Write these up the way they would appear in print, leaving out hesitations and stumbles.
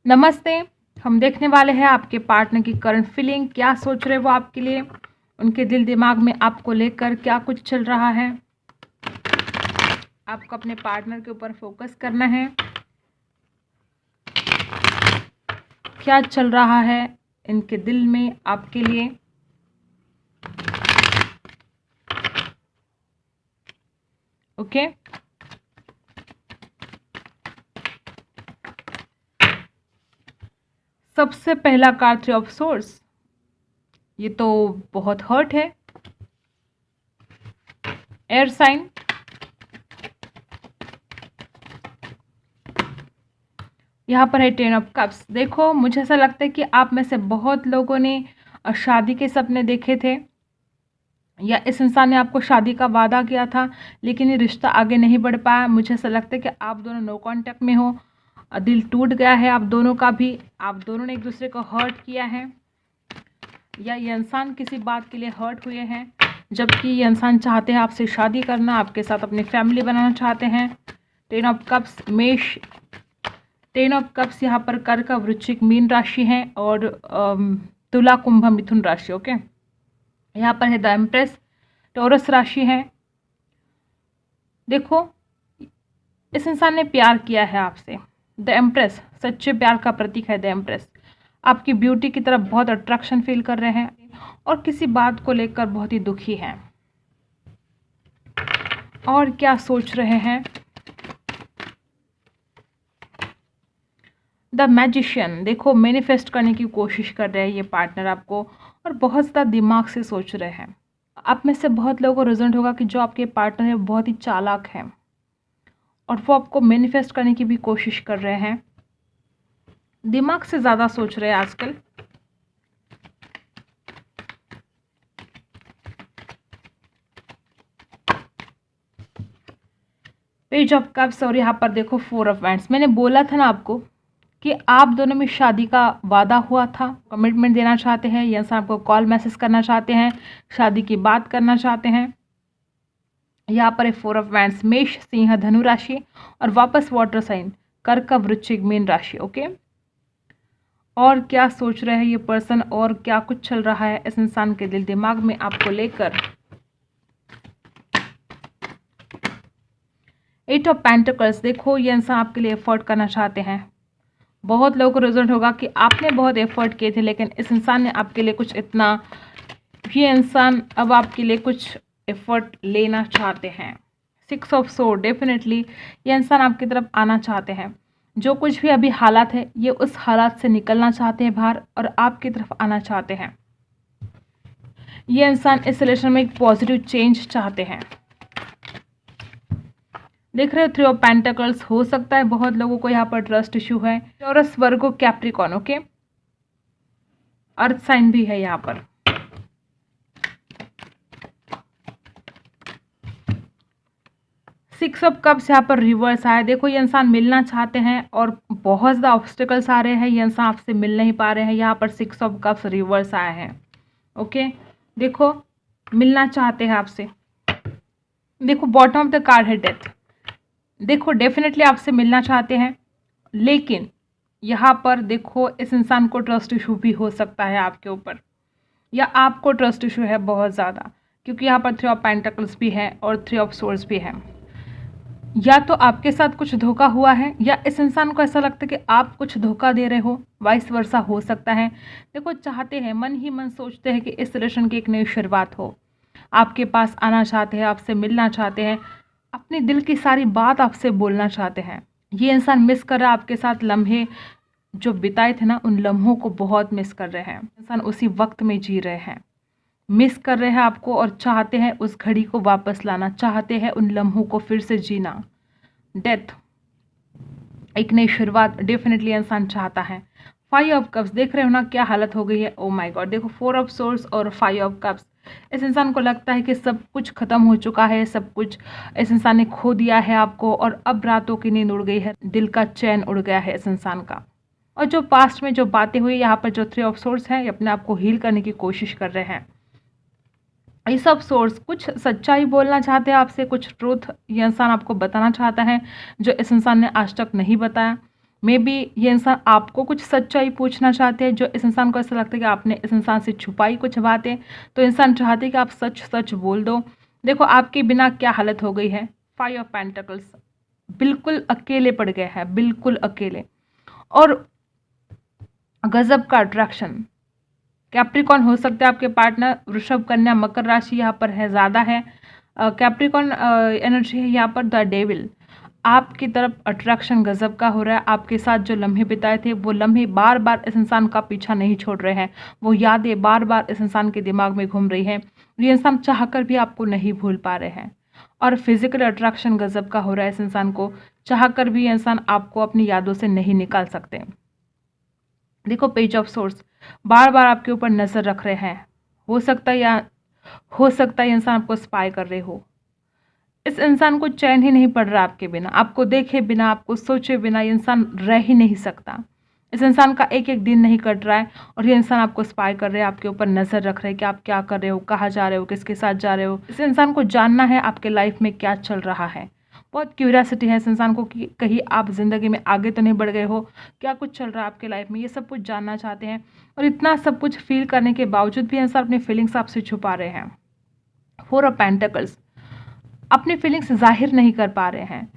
नमस्ते। हम देखने वाले हैं आपके पार्टनर की करंट फीलिंग, क्या सोच रहे वो आपके लिए, उनके दिल दिमाग में आपको लेकर क्या कुछ चल रहा है। आपको अपने पार्टनर के ऊपर फोकस करना है, क्या चल रहा है इनके दिल में आपके लिए। ओके, सबसे पहला कार्ड 3 ऑफ सोर्स, ये तो बहुत हर्ट है। एयर साइन, यहाँ पर है 10 ऑफ कप्स। देखो, मुझे ऐसा लगता है कि आप में से बहुत लोगों ने शादी के सपने देखे थे, या इस इंसान ने आपको शादी का वादा किया था लेकिन ये रिश्ता आगे नहीं बढ़ पाया। मुझे ऐसा लगता है कि आप दोनों नो कांटेक्ट में हो, दिल टूट गया है आप दोनों का भी, आप दोनों ने एक दूसरे को हर्ट किया है, या ये इंसान किसी बात के लिए हर्ट हुए हैं, जबकि ये इंसान चाहते हैं आपसे शादी करना, आपके साथ अपनी फैमिली बनाना चाहते हैं। 10 ऑफ कप्स, मेष, 10 ऑफ कप्स यहाँ पर कर्क, वृश्चिक, मीन राशि है, और तुला, कुंभ, मिथुन राशि। ओके, यहाँ पर है द एम्प्रेस, टॉरस राशि है। देखो, इस इंसान ने प्यार किया है आपसे। द एम्प्रेस सच्चे प्यार का प्रतीक है। द एम्प्रेस आपकी ब्यूटी की तरफ बहुत अट्रैक्शन फील कर रहे हैं और किसी बात को लेकर बहुत ही दुखी हैं। और क्या सोच रहे हैं? द मैजिशियन, देखो मैनिफेस्ट करने की कोशिश कर रहे हैं ये पार्टनर आपको, और बहुत ज़्यादा दिमाग से सोच रहे हैं। आप में से बहुत लोगों को रिजल्ट होगा कि जो आपके पार्टनर है बहुत ही चालाक हैं और वो आपको मैनिफेस्ट करने की भी कोशिश कर रहे हैं। दिमाग से ज़्यादा सोच रहे हैं आजकल। पेज ऑफ कप्स, और यहाँ पर देखो 4 ऑफ वैंड्स। मैंने बोला था ना आपको कि आप दोनों में शादी का वादा हुआ था, कमिटमेंट देना चाहते हैं, या आपको कॉल मैसेज करना चाहते हैं, शादी की बात करना चाहते हैं। यहाँ पर है 4 ऑफ वैंड्स, मेष, सिंह, धनु राशि, और वापस वाटर साइन, कर्क, वृश्चिक, मीन राशि। ओके, और क्या सोच रहे हैं ये पर्सन, और क्या कुछ चल रहा है इस इंसान के दिल दिमाग में आपको लेकर। 8 ऑफ पेंटिकल्स, देखो ये इंसान आपके लिए एफर्ट करना चाहते हैं। बहुत लोगों को रिजल्ट होगा कि आपने बहुत एफर्ट किए थे लेकिन इस इंसान ने आपके लिए कुछ इतना, ये इंसान अब आपके लिए कुछ एफर्ट लेना चाहते हैं। 6 ऑफ सोर्ड, डेफिनेटली ये इंसान आपकी तरफ आना चाहते हैं। जो कुछ भी अभी हालात है ये उस हालात से निकलना चाहते हैं बाहर और आपकी तरफ आना चाहते हैं। ये इंसान इस रिलेशन में एक पॉजिटिव चेंज चाहते हैं। देख रहे हो 3 ऑफ पेंटिकल्स, हो सकता है बहुत लोगों को यहाँ पर ट्रस्ट इशू है। टॉरस, वर्गो, कैप्रिकॉन। ओके, अर्थ साइन भी है यहाँ पर। सिक्स ऑफ कप्स यहाँ पर रिवर्स आया। देखो ये इंसान मिलना चाहते हैं और बहुत ज़्यादा ऑब्स्टिकल्स आ रहे हैं, ये इंसान आपसे मिल नहीं पा रहे हैं। यहाँ पर 6 ऑफ कप्स रिवर्स आया है। ओके, देखो मिलना चाहते हैं आपसे। देखो बॉटम ऑफ द कार्ड है डेथ। देखो डेफिनेटली आपसे मिलना चाहते हैं, लेकिन यहाँ पर देखो इस इंसान को ट्रस्ट इशू भी हो सकता है आपके ऊपर, या आपको ट्रस्ट इशू है बहुत ज़्यादा, क्योंकि यहाँ पर 3 ऑफ पेंटिकल्स भी है और 3 ऑफ सोर्ड्स भी है। या तो आपके साथ कुछ धोखा हुआ है, या इस इंसान को ऐसा लगता है कि आप कुछ धोखा दे रहे हो, वाइस वर्सा हो सकता है। देखो चाहते हैं, मन ही मन सोचते हैं कि इस रिलेशन की एक नई शुरुआत हो, आपके पास आना चाहते हैं, आपसे मिलना चाहते हैं, अपने दिल की सारी बात आपसे बोलना चाहते हैं। ये इंसान मिस कर रहा है आपके साथ लम्हे जो बिताए थे ना, उन लम्हों को बहुत मिस कर रहे हैं। इंसान उसी वक्त में जी रहे हैं, मिस कर रहे हैं आपको और चाहते हैं उस घड़ी को वापस लाना, चाहते हैं उन लम्हों को फिर से जीना। डेथ, एक नई शुरुआत डेफिनेटली इंसान चाहता है। 5 ऑफ कप्स, देख रहे हो ना क्या हालत हो गई है। ओ माय गॉड, देखो 4 ऑफ सोर्ड्स और 5 ऑफ कप्स। इस इंसान को लगता है कि सब कुछ खत्म हो चुका है, सब कुछ इस इंसान ने खो दिया है आपको, और अब रातों की नींद उड़ गई है, दिल का चैन उड़ गया है इस इंसान का। और जो पास्ट में जो बातें हुई, यहाँ पर जो 3 ऑफ सोर्ड्स हैं, ये अपने आप को हील करने की कोशिश कर रहे हैं। ये सब सोर्स कुछ सच्चाई बोलना चाहते हैं आपसे, कुछ ट्रूथ ये इंसान आपको बताना चाहता है जो इस इंसान ने आज तक नहीं बताया। मे बी ये इंसान आपको कुछ सच्चाई पूछना चाहते हैं, जो इस इंसान को ऐसा लगता है कि आपने इस इंसान से छुपाई कुछ बातें, तो इंसान चाहते हैं कि आप सच सच बोल दो। देखो आपके बिना क्या हालत हो गई है, 5 ऑफ पेंटिकल्स, बिल्कुल अकेले पड़ गए हैं, बिल्कुल अकेले। और गजब का अट्रैक्शन, कैप्रिकॉन हो सकता है आपके पार्टनर, वृषभ, कन्या, मकर राशि यहाँ पर है, ज़्यादा है। कैप्रिकॉन एनर्जी है यहाँ पर, द डेविल। आपकी तरफ अट्रैक्शन गजब का हो रहा है। आपके साथ जो लम्हे बिताए थे वो लम्हे बार बार इस इंसान का पीछा नहीं छोड़ रहे हैं, वो यादें बार बार इस इंसान के दिमाग में घूम रही हैं। ये इंसान चाहकर भी आपको नहीं भूल पा रहे हैं। और फिजिकल अट्रैक्शन गजब का हो रहा है इस इंसान को, चाहकर भी ये इंसान आपको अपनी यादों से नहीं निकाल सकते। देखो पेज ऑफ सोर्स, बार बार आपके ऊपर नज़र रख रहे हैं। हो सकता है ये इंसान आपको स्पाई कर रहे हो। इस इंसान को चैन ही नहीं पड़ रहा आपके बिना, आपको देखे बिना, आपको सोचे बिना ये इंसान रह ही नहीं सकता। इस इंसान का एक एक दिन नहीं कट रहा है और ये इंसान आपको स्पाई कर रहे हैं, आपके ऊपर नज़र रख रहे हैं कि आप क्या कर रहे हो, कहाँ जा रहे हो, किसके साथ जा रहे हो। इस इंसान को जानना है आपके लाइफ में क्या चल रहा है। बहुत क्यूरियोसिटी है इस इंसान को कि कहीं आप ज़िंदगी में आगे तो नहीं बढ़ गए हो, क्या कुछ चल रहा है आपके लाइफ में, ये सब कुछ जानना चाहते हैं। और इतना सब कुछ फील करने के बावजूद भी इंसान अपनी फीलिंग्स आपसे छुपा रहे हैं। 4 ऑफ पेंटिकल्स, अपनी फीलिंग्स जाहिर नहीं कर पा रहे हैं।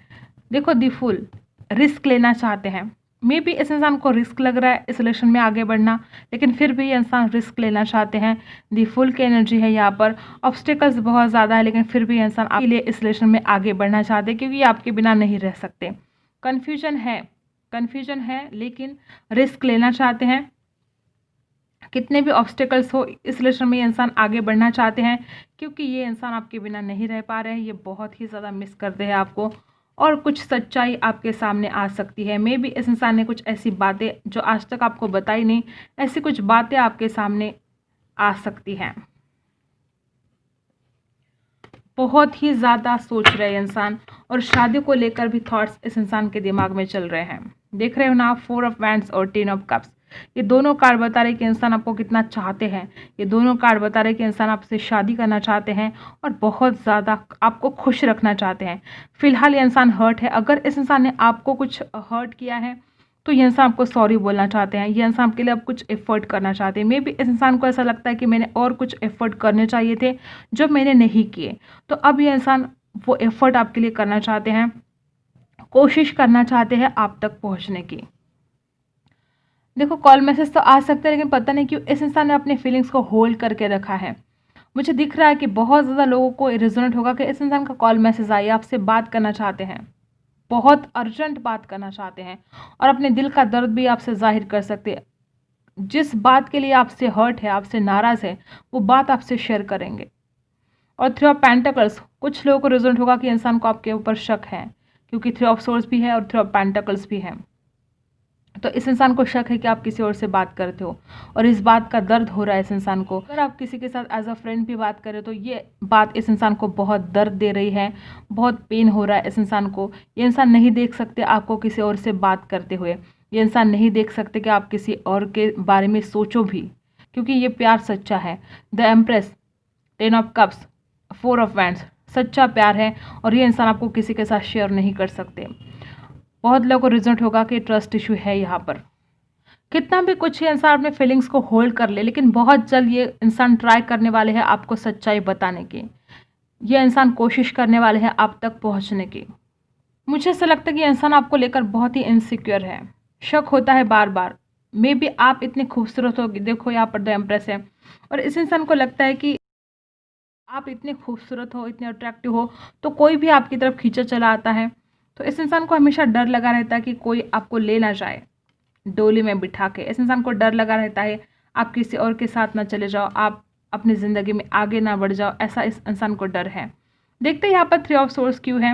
देखो द फूल, रिस्क लेना चाहते हैं। मे बी इस इंसान को रिस्क लग रहा है इस रिलेशन में आगे बढ़ना, लेकिन फिर भी ये इंसान रिस्क लेना चाहते हैं। दी फुल की एनर्जी है यहाँ पर, ऑब्स्टिकल्स बहुत ज़्यादा है, लेकिन फिर भी ये इंसान आपके लिए इस रिलेशन में आगे बढ़ना चाहते हैं, क्योंकि ये आपके बिना नहीं रह सकते। कन्फ्यूजन है लेकिन रिस्क लेना चाहते हैं। कितने भी ऑब्स्टिकल्स हो इस रिलेशन में ये इंसान आगे बढ़ना चाहते हैं, क्योंकि ये इंसान आपके बिना नहीं रह पा रहे हैं, ये बहुत ही ज़्यादा मिस करते हैं आपको। और कुछ सच्चाई आपके सामने आ सकती है। मे बी इस इंसान ने कुछ ऐसी बातें जो आज तक आपको बताई नहीं, ऐसी कुछ बातें आपके सामने आ सकती हैं। बहुत ही ज़्यादा सोच रहे हैं इंसान, और शादी को लेकर भी थॉट्स इस इंसान के दिमाग में चल रहे हैं। देख रहे हो ना, 4 ऑफ वैंड्स और 10 ऑफ कप्स, ये दोनों कार्ड बता रहे कि इंसान आपको कितना चाहते हैं। ये दोनों कार्ड बता रहे कि इंसान आपसे शादी करना चाहते हैं और बहुत ज़्यादा आपको खुश रखना चाहते हैं। फिलहाल ये इंसान हर्ट है। अगर इस इंसान ने आपको कुछ हर्ट किया है तो ये इंसान आपको सॉरी बोलना चाहते हैं। ये इंसान आपके लिए अब कुछ एफर्ट करना चाहते हैं। मे बी इस इंसान को ऐसा लगता है कि मैंने और कुछ एफर्ट करने चाहिए थे जो मैंने नहीं किए, तो अब ये इंसान वो एफर्ट आपके लिए करना चाहते हैं, कोशिश करना चाहते हैं आप तक पहुंचने की। देखो कॉल मैसेज तो आ सकता है, लेकिन पता नहीं क्यों इस इंसान ने अपने फीलिंग्स को होल्ड करके रखा है। मुझे दिख रहा है कि बहुत ज़्यादा लोगों को रेजोनेट होगा कि इस इंसान का कॉल मैसेज आया, आपसे बात करना चाहते हैं, बहुत अर्जेंट बात करना चाहते हैं, और अपने दिल का दर्द भी आपसे जाहिर कर सकते हैं। जिस बात के लिए आपसे हर्ट है, आपसे नाराज़ है, वो बात आपसे शेयर करेंगे। और 3 ऑफ पेंटिकल्स, कुछ लोगों को रेजोनेट होगा कि इंसान को आपके ऊपर शक है, क्योंकि 3 ऑफ सोर्स भी है और 3 ऑफ पेंटिकल्स भी है। तो इस इंसान को शक है कि आप किसी और से बात करते हो, और इस बात का दर्द हो रहा है इस इंसान को। अगर आप किसी के साथ एज अ फ्रेंड भी बात करें तो ये बात इस इंसान को बहुत दर्द दे रही है, बहुत पेन हो रहा है इस इंसान को। ये इंसान नहीं देख सकते आपको किसी और से बात करते हुए, ये इंसान नहीं देख सकते कि आप किसी और के बारे में सोचो भी, क्योंकि ये प्यार सच्चा है। The empress, 10 of cups, 4 of wands, सच्चा प्यार है, और ये इंसान आपको किसी के साथ शेयर नहीं कर सकते। बहुत लोगों को रिजल्ट होगा कि ट्रस्ट इशू है यहाँ पर। कितना भी कुछ ये इंसान अपने फीलिंग्स को होल्ड कर ले, लेकिन बहुत जल्द ये इंसान ट्राई करने वाले हैं आपको सच्चाई बताने की। ये इंसान कोशिश करने वाले हैं आप तक पहुँचने की। मुझे ऐसा लगता है कि ये इंसान आपको लेकर बहुत ही इनसिक्योर है, शक होता है बार बार। मे बी आप इतनी खूबसूरत होगी, देखो यहाँ पर द एम्प्रेस है, और इस इंसान को लगता है कि आप इतने खूबसूरत हो, इतने अट्रैक्टिव हो, तो कोई भी आपकी तरफ खींचा चला आता है। तो इस इंसान को हमेशा डर लगा रहता है कि कोई आपको ले ना जाए डोली में बिठा के। इस इंसान को डर लगा रहता है आप किसी और के साथ ना चले जाओ, आप अपनी ज़िंदगी में आगे ना बढ़ जाओ, ऐसा इस इंसान को डर है। देखते हैं यहाँ पर 3 ऑफ सोर्स क्यों है।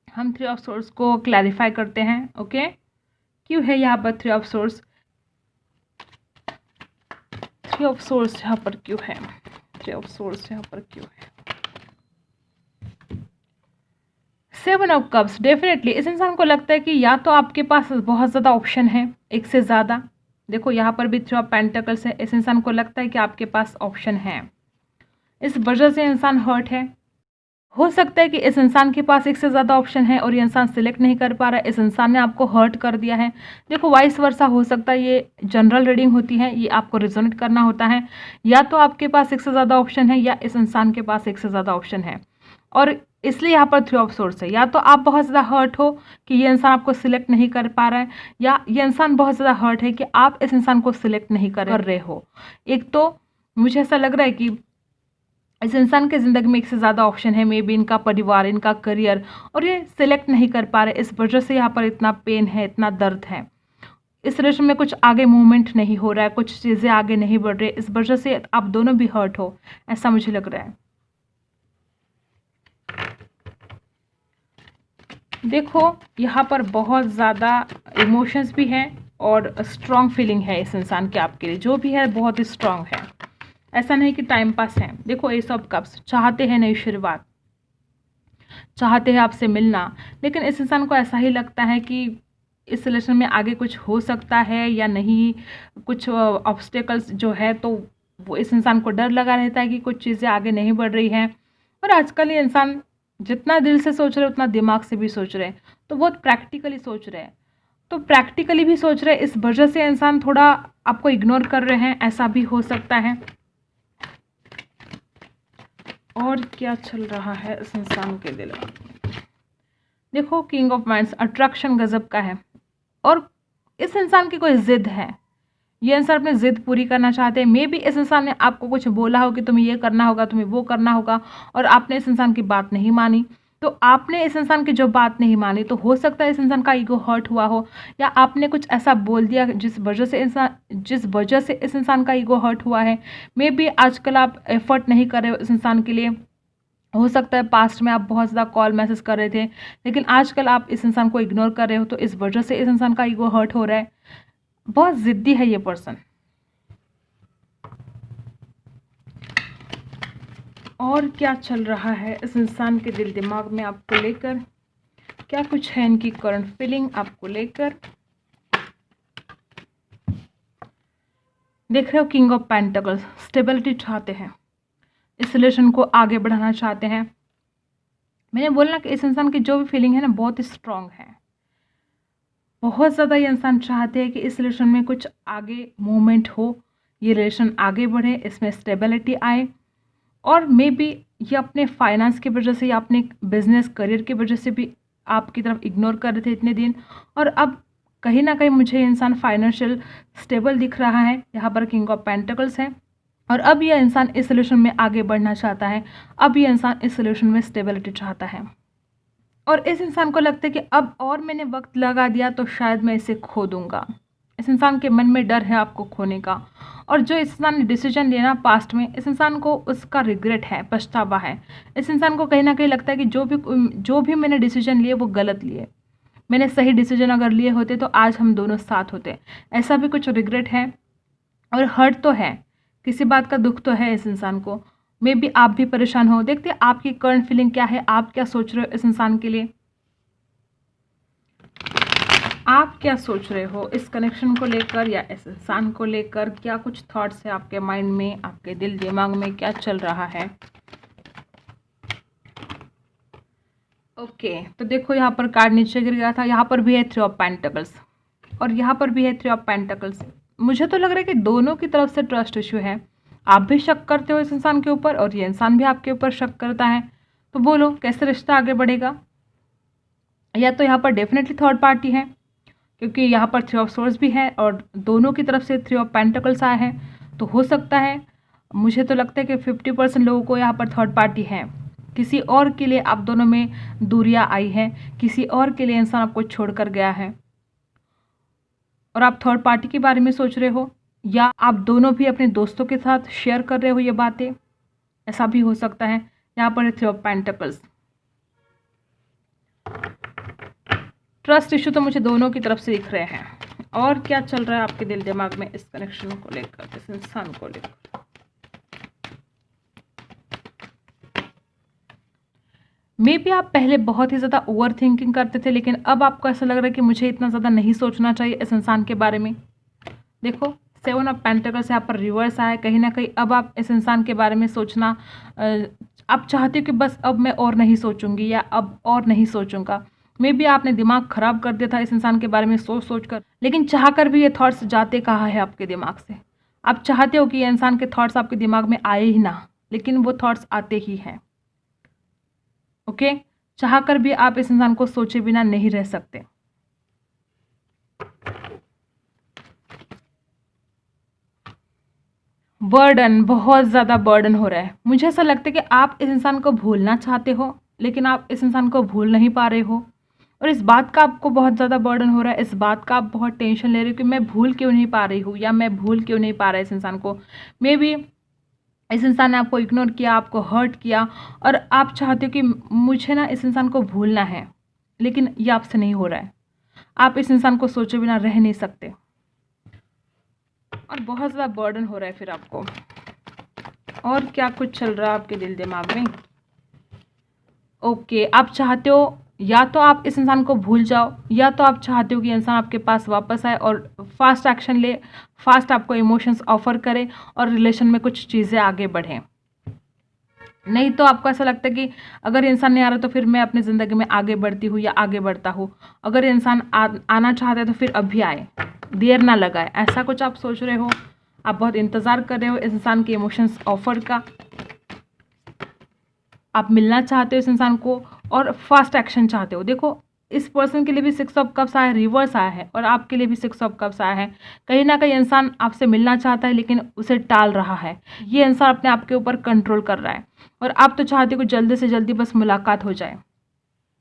हम 3 ऑफ सोर्स को क्लैरिफाई करते हैं। ओके, क्यों है यहाँ पर 3 ऑफ सोर्स? 3 ऑफ सोर्स यहाँ पर क्यों है? 3 ऑफ सोर्स यहाँ पर क्यों है? 7 ऑफ कप्स, डेफिनेटली इस इंसान को लगता है कि या तो आपके पास बहुत ज़्यादा ऑप्शन है, एक से ज़्यादा। देखो यहाँ पर भी 3 ऑफ पेंटिकल्स है। इस इंसान को लगता है कि आपके पास ऑप्शन है, इस वजह से इंसान हर्ट है। हो सकता है कि इस इंसान के पास एक से ज़्यादा ऑप्शन है और ये इंसान सिलेक्ट नहीं कर पा रहा है, इस इंसान ने आपको हर्ट कर दिया है। देखो वाइस वर्सा हो सकता है, ये जनरल रीडिंग होती है, ये आपको रिजोनेट करना होता है। या तो आपके पास एक से ज़्यादा ऑप्शन है या इस इंसान के पास एक से ज़्यादा ऑप्शन है, और इसलिए यहाँ पर 3 ऑफ सोर्स है। या तो आप बहुत ज़्यादा हर्ट हो कि ये इंसान आपको सिलेक्ट नहीं कर पा रहा है, या ये इंसान बहुत ज़्यादा हर्ट है कि आप इस इंसान को सिलेक्ट नहीं कर रहे हो। एक तो मुझे ऐसा लग रहा है कि इस इंसान के ज़िंदगी में एक से ज़्यादा ऑप्शन है, मे बी इनका परिवार, इनका करियर, और ये सिलेक्ट नहीं कर पा रहे, इस वजह से यहाँ पर इतना पेन है, इतना दर्द है। इस रिलेशन में कुछ आगे मूवमेंट नहीं हो रहा है, कुछ चीज़ें आगे नहीं बढ़ रही, इस वजह से आप दोनों भी हर्ट हो, ऐसा मुझे लग रहा है। देखो यहाँ पर बहुत ज़्यादा इमोशंस भी हैं और स्ट्रॉन्ग फीलिंग है इस इंसान के आपके लिए, जो भी है बहुत ही स्ट्रॉन्ग है, ऐसा नहीं कि टाइम पास है। देखो एस ऑफ कप्स, चाहते हैं नई शुरुआत, चाहते हैं आपसे मिलना, लेकिन इस इंसान को ऐसा ही लगता है कि इस रिलेशन में आगे कुछ हो सकता है या नहीं, कुछ ऑब्स्टेकल्स जो है, तो वो इस इंसान को डर लगा रहता है कि कुछ चीज़ें आगे नहीं बढ़ रही हैं। और आजकल ये इंसान जितना दिल से सोच रहे उतना दिमाग से भी सोच रहे हैं, तो बहुत प्रैक्टिकली सोच रहे हैं, तो प्रैक्टिकली भी सोच रहे हैं, इस वजह से इंसान थोड़ा आपको इग्नोर कर रहे हैं, ऐसा भी हो सकता है। और क्या चल रहा है इस इंसान के दिल में? देखो किंग ऑफ माइंड्स, अट्रैक्शन गजब का है, और इस इंसान की कोई जिद है, ये इंसान अपनी जिद पूरी करना चाहते हैं। मे बी इस इंसान ने आपको कुछ बोला हो कि तुम्हें ये करना होगा, तुम्हें वो करना होगा, और आपने इस इंसान की बात नहीं मानी, तो आपने इस इंसान की जो बात नहीं मानी, तो हो सकता है इस इंसान का ईगो हर्ट हुआ हो, या आपने कुछ ऐसा बोल दिया जिस वजह से इस इंसान का ईगो हर्ट हुआ है। मे बी आजकल आप एफर्ट नहीं कर रहे हो इस इंसान के लिए, हो सकता है पास्ट में आप बहुत ज़्यादा कॉल मैसेज कर रहे थे, लेकिन आजकल आप इस इंसान को इग्नोर कर रहे हो, तो इस वजह से इस इंसान का ईगो हर्ट हो रहा है। बहुत ज़िद्दी है ये पर्सन। और क्या चल रहा है इस इंसान के दिल दिमाग में आपको लेकर, क्या कुछ है इनकी करंट फीलिंग आपको लेकर? देख रहे हो किंग ऑफ पेंटिकल्स, स्टेबिलिटी चाहते हैं, इस रिलेशन को आगे बढ़ाना चाहते हैं। मैंने बोला कि इस इंसान की जो भी फीलिंग है ना, बहुत ही स्ट्रांग है, बहुत ज़्यादा ये इंसान चाहते हैं कि इस रिलेशन में कुछ आगे मूवमेंट हो, ये रिलेशन आगे बढ़े, इसमें स्टेबिलिटी आए। और मे बी ये अपने फाइनेंस की वजह से या अपने बिजनेस करियर की वजह से भी आपकी तरफ इग्नोर कर रहे थे इतने दिन, और अब कहीं ना कहीं मुझे इंसान फाइनेंशियल स्टेबल दिख रहा है। यहाँ पर किंग ऑफ पेंटिकल्स है, और अब यह इंसान इस सोल्यूशन में आगे बढ़ना चाहता है, अब यह इंसान इस सोल्यूशन में स्टेबिलिटी चाहता है, और इस इंसान को लगता है कि अब और मैंने वक्त लगा दिया तो शायद मैं इसे खो दूंगा। इस इंसान के मन में डर है आपको खोने का, और जो इस इंसान ने डिसीजन लिया ना पास्ट में, इस इंसान को उसका रिग्रेट है, पछतावा है। इस इंसान को कहीं ना कहीं लगता है कि जो भी मैंने डिसीजन लिए वो गलत लिए, मैंने सही डिसीजन अगर लिए होते तो आज हम दोनों साथ होते, ऐसा भी कुछ रिग्रेट है। और हर्ट तो है, किसी बात का दुख तो है इस इंसान को। मे बी आप भी परेशान हो, देखते हैं आपकी करंट फीलिंग क्या है, आप क्या सोच रहे हो इस इंसान के लिए, आप क्या सोच रहे हो इस कनेक्शन को लेकर या इस इंसान को लेकर, क्या कुछ थॉट्स है आपके माइंड में, आपके दिल दिमाग में क्या चल रहा है? ओके तो देखो यहाँ पर कार्ड नीचे गिर गया था, यहाँ पर भी है 3 ऑफ पेंटिकल्स और यहाँ पर भी है 3 ऑफ पेंटिकल्स। मुझे तो लग रहा है कि दोनों की तरफ से ट्रस्ट इश्यू है, आप भी शक करते हो इस इंसान के ऊपर और ये इंसान भी आपके ऊपर शक करता है। तो बोलो कैसे रिश्ता आगे बढ़ेगा? या तो यहाँ पर डेफिनेटली थर्ड पार्टी है, क्योंकि यहाँ पर 3 ऑफ सोर्स भी है और दोनों की तरफ से 3 ऑफ पेंटिकल्स आए हैं, तो हो सकता है, मुझे तो लगता है कि 50% लोगों को यहाँ पर थर्ड पार्टी है। किसी और के लिए आप दोनों में दूरियां आई हैं, किसी और के लिए इंसान आपको छोड़कर गया है और आप थर्ड पार्टी के बारे में सोच रहे हो, या आप दोनों भी अपने दोस्तों के साथ शेयर कर रहे हो ये बातें, ऐसा भी हो सकता है। यहाँ पर 3 ऑफ पेंटिकल्स, ट्रस्ट इशू तो मुझे दोनों की तरफ से दिख रहे हैं। और क्या चल रहा है आपके दिल दिमाग में इस कनेक्शन को लेकर, इस इंसान को लेकर? मे बी आप पहले बहुत ही ज़्यादा ओवर थिंकिंग करते थे, लेकिन अब आपको ऐसा लग रहा है कि मुझे इतना ज़्यादा नहीं सोचना चाहिए इस इंसान के बारे में। देखो 7 ऑफ पेंटिकल्स यहाँ पर रिवर्स आया है। कहीं ना कहीं अब आप इस इंसान के बारे में सोचना आप चाहते हो कि बस अब मैं और नहीं सोचूंगी या अब और नहीं सोचूंगा। मे बी आपने दिमाग खराब कर दिया था इस इंसान के बारे में सोच कर, लेकिन चाह कर भी ये थॉट्स जाते कहाँ है आपके दिमाग से। आप चाहते हो कि ये इंसान के थॉट्स आपके दिमाग में आए ही ना, लेकिन वो थॉट्स आते ही हैं। ओके, चाह कर भी आप इस इंसान को सोचे बिना नहीं रह सकते। बर्डन, बहुत ज़्यादा बर्डन हो रहा है। मुझे ऐसा लगता है कि आप इस इंसान को भूलना चाहते हो, लेकिन आप इस इंसान को भूल नहीं पा रहे हो, और इस बात का आपको बहुत ज़्यादा बर्डन हो रहा है। इस बात का आप बहुत टेंशन ले रहे हो कि मैं भूल क्यों नहीं पा रही हूँ, या मैं भूल क्यों नहीं पा रहा इस इंसान को। मे बी इस इंसान ने आपको इग्नोर किया, आपको हर्ट किया, और आप चाहते हो कि मुझे ना इस इंसान को भूलना है, लेकिन ये आपसे नहीं हो रहा है। आप इस इंसान को सोचे बिना रह नहीं सकते, और बहुत ज़्यादा बर्डन हो रहा है फिर आपको। और क्या कुछ चल रहा है आपके दिल दिमाग में? ओके, आप चाहते हो या तो आप इस इंसान को भूल जाओ, या तो आप चाहते हो कि इंसान आपके पास वापस आए और फास्ट एक्शन ले, फास्ट आपको इमोशंस ऑफर करे और रिलेशन में कुछ चीज़ें आगे बढ़ें। नहीं तो आपको ऐसा लगता है कि अगर इंसान नहीं आ रहा तो फिर मैं अपनी ज़िंदगी में आगे बढ़ती हूँ या आगे बढ़ता हूँ। अगर इंसान आना चाहता है तो फिर अभी आए, देर ना लगाए, ऐसा कुछ आप सोच रहे हो। आप बहुत इंतज़ार कर रहे हो इस इंसान के इमोशंस ऑफर का। आप मिलना चाहते हो इस इंसान को और फास्ट एक्शन चाहते हो। देखो, इस पर्सन के लिए भी 6 ऑफ कप्स आया है, रिवर्स आया है, और आपके लिए भी 6 ऑफ कप्स आया है। कहीं ना कहीं इंसान आपसे मिलना चाहता है, लेकिन उसे टाल रहा है। ये इंसान अपने आप के ऊपर कंट्रोल कर रहा है, और आप तो चाहते हो कि जल्दी से जल्दी बस मुलाकात हो जाए,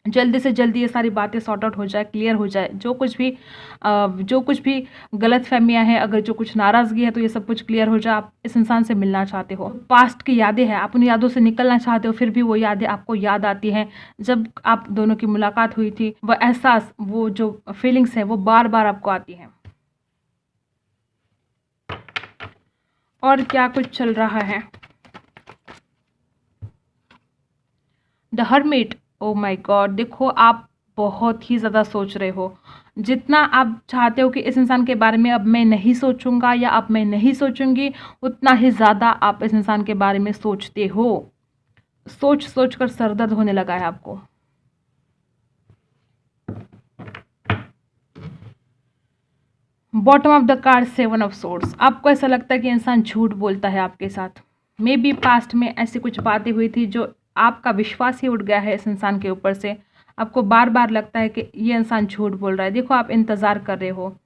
जल्दी से जल्दी ये सारी बातें सॉर्ट आउट हो जाए, क्लियर हो जाए। जो कुछ भी गलत फहमियाँ हैं, अगर जो कुछ नाराज़गी है, तो ये सब कुछ क्लियर हो जाए। आप इस इंसान से मिलना चाहते हो। पास्ट की यादें हैं, आप उन यादों से निकलना चाहते हो, फिर भी वो यादें आपको याद आती हैं। जब आप दोनों की मुलाकात हुई थी, वो एहसास, वो जो फीलिंग्स हैं, वो बार बार आपको आती हैं। और क्या कुछ चल रहा है? The hermit, oh my God, देखो आप बहुत ही ज़्यादा सोच रहे हो। जितना आप चाहते हो कि इस इंसान के बारे में अब मैं नहीं सोचूंगा या अब मैं नहीं सोचूंगी, उतना ही ज़्यादा आप इस इंसान के बारे में सोचते हो। सोच सोच कर सरदर्द होने लगा है आपको। Bottom of the card 7 of swords. आपको ऐसा लगता है कि इंसान झूठ बोलता है आपके साथ। मे बी पास्ट में ऐसी कुछ बातें हुई थी जो आपका विश्वास ही उठ गया है इस इंसान के ऊपर से। आपको बार बार लगता है कि ये इंसान झूठ बोल रहा है। देखो, आप इंतज़ार कर रहे हो,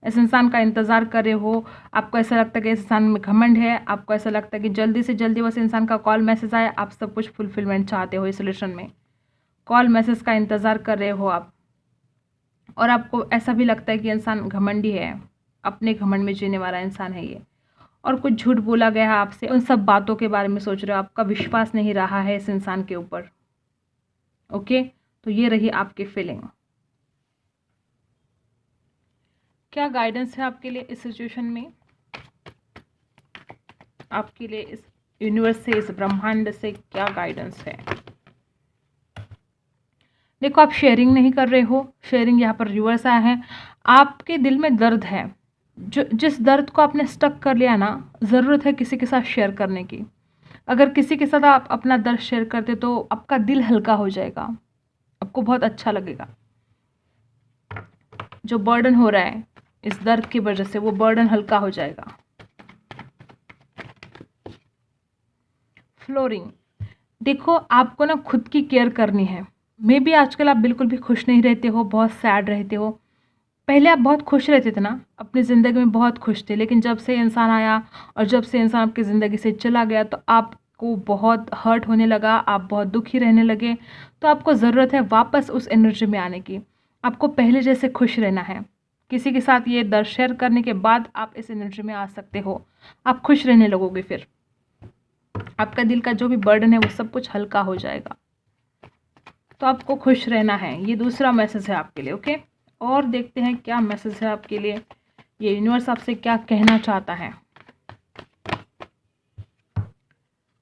इस इंसान का इंतज़ार कर रहे हो। आपको ऐसा लगता है कि इस इंसान में घमंड है। आपको ऐसा लगता है कि जल्दी से जल्दी बस इंसान का कॉल मैसेज आए। आप सब कुछ फुलफिलमेंट चाहते हो इस रिलेशन में। कॉल मैसेज का इंतज़ार कर रहे हो आप, और आपको ऐसा भी लगता है कि इंसान घमंडी है, अपने घमंड में जीने वाला इंसान है ये, और कुछ झूठ बोला गया है आपसे। उन सब बातों के बारे में सोच रहे हो। आपका विश्वास नहीं रहा है इस इंसान के ऊपर। ओके, तो ये रही आपकी फीलिंग। क्या गाइडेंस है आपके लिए इस सिचुएशन में? आपके लिए इस यूनिवर्स से, इस ब्रह्मांड से क्या गाइडेंस है? देखो, आप शेयरिंग नहीं कर रहे हो। शेयरिंग यहाँ पर रिवर्स आया है। आपके दिल में दर्द है, जो जिस दर्द को आपने स्टक कर लिया ना, ज़रूरत है किसी के साथ शेयर करने की। अगर किसी के साथ आप अपना दर्द शेयर करते तो आपका दिल हल्का हो जाएगा, आपको बहुत अच्छा लगेगा। जो बर्डन हो रहा है इस दर्द की वजह से, वो बर्डन हल्का हो जाएगा। फ्लोरिंग, देखो आपको ना खुद की केयर करनी है। मे बी आजकल आप बिल्कुल भी खुश नहीं रहते हो, बहुत सैड रहते हो। पहले आप बहुत खुश रहते थे ना, अपनी ज़िंदगी में बहुत खुश थे, लेकिन जब से इंसान आया और जब से इंसान आपकी ज़िंदगी से चला गया, तो आपको बहुत हर्ट होने लगा, आप बहुत दुखी रहने लगे। तो आपको ज़रूरत है वापस उस एनर्जी में आने की। आपको पहले जैसे खुश रहना है। किसी के साथ ये दर्द शेयर करने के बाद आप इस एनर्जी में आ सकते हो। आप खुश रहने लगोगे, फिर आपका दिल का जो भी बर्डन है वो सब कुछ हल्का हो जाएगा। तो आपको खुश रहना है, ये दूसरा मैसेज है आपके लिए। ओके, और देखते हैं क्या मैसेज है आपके लिए, ये यूनिवर्स आपसे क्या कहना चाहता है।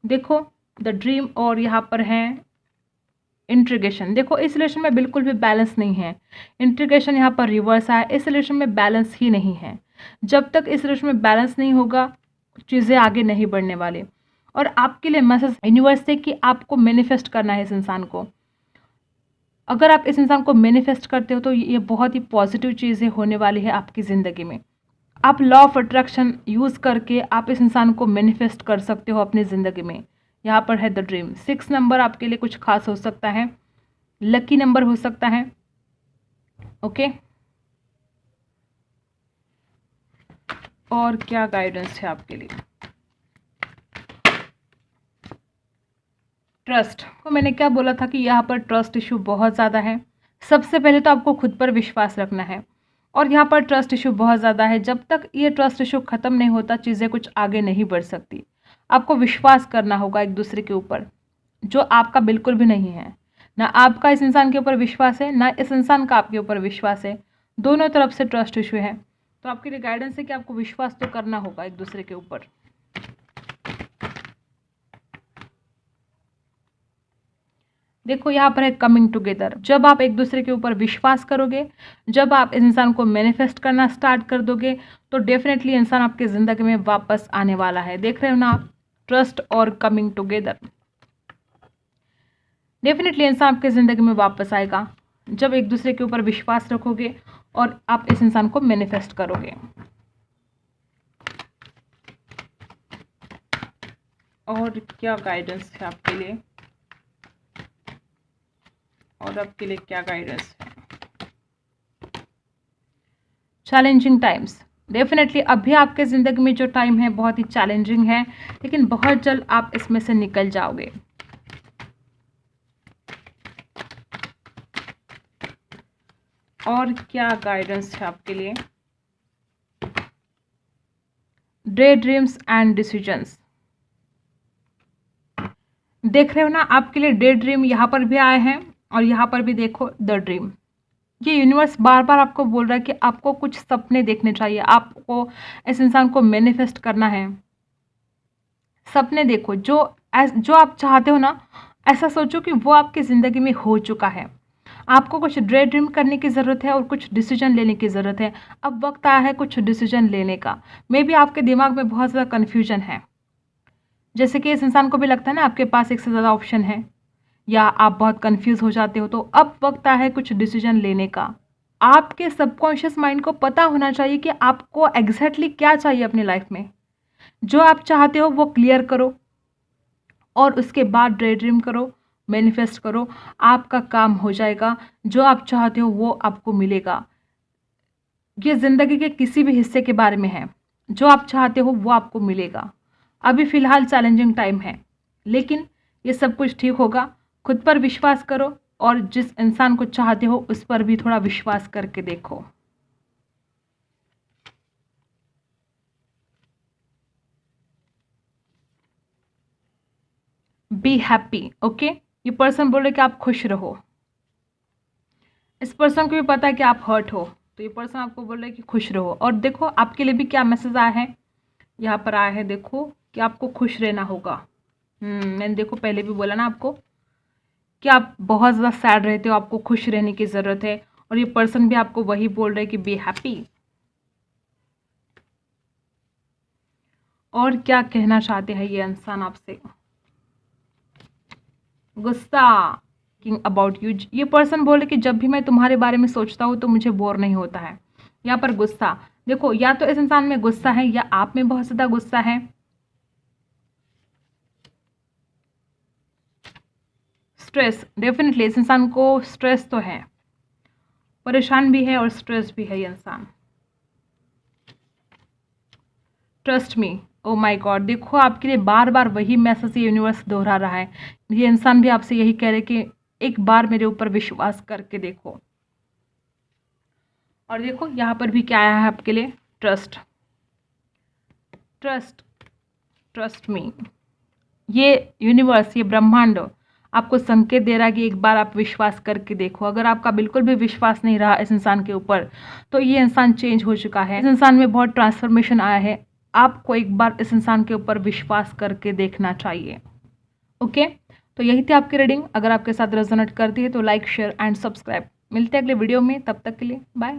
देखो, द ड्रीम, और यहाँ पर है इंट्रीगेशन, देखो इस रिलेशन में बिल्कुल भी बैलेंस नहीं है। इंट्रीगेशन यहाँ पर रिवर्स आया, इस रिलेशन में बैलेंस ही नहीं है। जब तक इस रिलेशन में बैलेंस नहीं होगा चीज़ें आगे नहीं बढ़ने वाले। और आपके लिए मैसेज यूनिवर्स से कि आपको मैनिफेस्ट करना है इस इंसान को। अगर आप इस इंसान को मैनिफेस्ट करते हो तो ये बहुत ही पॉजिटिव चीज़ें होने वाली है आपकी ज़िंदगी में। आप लॉ ऑफ अट्रैक्शन यूज़ करके आप इस इंसान को मैनिफेस्ट कर सकते हो अपनी ज़िंदगी में। यहाँ पर है द ड्रीम। 6 नंबर आपके लिए कुछ खास हो सकता है, लकी नंबर हो सकता है। ओके, और क्या गाइडेंस है आपके लिए? ट्रस्ट को मैंने क्या बोला था कि यहाँ पर ट्रस्ट इशू बहुत ज़्यादा है। सबसे पहले तो आपको खुद पर विश्वास रखना है, और यहाँ पर ट्रस्ट इशू बहुत ज़्यादा है। जब तक ये ट्रस्ट इशू ख़त्म नहीं होता चीज़ें कुछ आगे नहीं बढ़ सकती। आपको विश्वास करना होगा एक दूसरे के ऊपर, जो आपका बिल्कुल भी नहीं है। ना आपका इस इंसान के ऊपर विश्वास है, ना इस इंसान का आपके ऊपर विश्वास है। दोनों तरफ से ट्रस्ट इशू है। तो आपके लिए गाइडेंस है कि आपको विश्वास तो करना होगा एक दूसरे के ऊपर। देखो यहाँ पर है कमिंग टुगेदर। जब आप एक दूसरे के ऊपर विश्वास करोगे, जब आप इस इंसान को मैनिफेस्ट करना स्टार्ट कर दोगे, तो डेफिनेटली इंसान आपकी ज़िंदगी में वापस आने वाला है। देख रहे हो ना आप, ट्रस्ट और कमिंग टुगेदर। डेफिनेटली इंसान आपकी ज़िंदगी में वापस आएगा जब एक दूसरे के ऊपर विश्वास रखोगे और आप इस इंसान को मैनिफेस्ट करोगे। और क्या गाइडेंस है आपके लिए? और आपके लिए क्या गाइडेंस है? Challenging times. डेफिनेटली अभी आपके ज़िंदगी में जो टाइम है बहुत ही चैलेंजिंग है, लेकिन बहुत जल्द आप इसमें से निकल जाओगे। और क्या गाइडेंस है आपके लिए? Day dreams and decisions. देख रहे हो ना, आपके लिए डे ड्रीम यहाँ पर भी आए हैं और यहाँ पर भी देखो द ड्रीम। ये यूनिवर्स बार बार आपको बोल रहा है कि आपको कुछ सपने देखने चाहिए, आपको इस इंसान को मैनिफेस्ट करना है। सपने देखो, जो आप चाहते हो ना, ऐसा सोचो कि वो आपकी ज़िंदगी में हो चुका है। आपको कुछ डे ड्रीम करने की ज़रूरत है और कुछ डिसीजन लेने की ज़रूरत है। अब वक्त आया है कुछ डिसीजन लेने का। मे बी आपके दिमाग में बहुत ज़्यादा कन्फ्यूजन है, जैसे कि इस इंसान को भी लगता है ना आपके पास एक से ज़्यादा ऑप्शन है, या आप बहुत कंफ्यूज हो जाते हो। तो अब वक्त आया है कुछ डिसीजन लेने का। आपके सबकॉन्शियस माइंड को पता होना चाहिए कि आपको एग्जैक्टली क्या चाहिए अपनी लाइफ में। जो आप चाहते हो वो क्लियर करो और उसके बाद डे ड्रीम करो, मैनिफेस्ट करो। आपका काम हो जाएगा। जो आप चाहते हो वो आपको मिलेगा। ये ज़िंदगी के किसी भी हिस्से के बारे में है, जो आप चाहते हो वो आपको मिलेगा। अभी फ़िलहाल चैलेंजिंग टाइम है, लेकिन ये सब कुछ ठीक होगा। खुद पर विश्वास करो और जिस इंसान को चाहते हो उस पर भी थोड़ा विश्वास करके देखो। Be happy. ओके, ये पर्सन बोल रहे कि आप खुश रहो। इस पर्सन को भी पता है कि आप हर्ट हो, तो ये पर्सन आपको बोल रहे कि खुश रहो। और देखो आपके लिए भी क्या मैसेज आया है, यहाँ पर आया है देखो कि आपको खुश रहना होगा। मैंने देखो पहले भी बोला ना आपको कि आप बहुत ज़्यादा सैड रहते हो, आपको खुश रहने की ज़रूरत है। और ये पर्सन भी आपको वही बोल रहे कि बी हैप्पी। और क्या कहना चाहते हैं ये इंसान आपसे? गुस्सा किंग अबाउट यू। ये पर्सन बोले कि जब भी मैं तुम्हारे बारे में सोचता हूँ तो मुझे बोर नहीं होता है। यहाँ पर गुस्सा देखो, या तो इस इंसान में गुस्सा है या आप में बहुत ज़्यादा गुस्सा है। स्ट्रेस, डेफिनेटली इस इंसान को स्ट्रेस तो है, परेशान भी है और स्ट्रेस भी है ये इंसान। Trust me, oh my God. देखो आपके लिए बार बार वही मैसेज ये यूनिवर्स दोहरा रहा है। ये इंसान भी आपसे यही कह रहे कि एक बार मेरे ऊपर विश्वास करके देखो। और देखो यहाँ पर भी क्या आया है आपके लिए, ट्रस्ट। Trust, trust me. ये यूनिवर्स, ये ब्रह्मांड आपको संकेत दे रहा है कि एक बार आप विश्वास करके देखो। अगर आपका बिल्कुल भी विश्वास नहीं रहा इस इंसान के ऊपर, तो ये इंसान चेंज हो चुका है। इस इंसान में बहुत ट्रांसफॉर्मेशन आया है। आपको एक बार इस इंसान के ऊपर विश्वास करके देखना चाहिए। ओके, तो यही थी आपकी रीडिंग। अगर आपके साथ रेजोनेट करती है तो लाइक, शेयर एंड सब्सक्राइब। मिलते हैं अगले वीडियो में, तब तक के लिए बाय।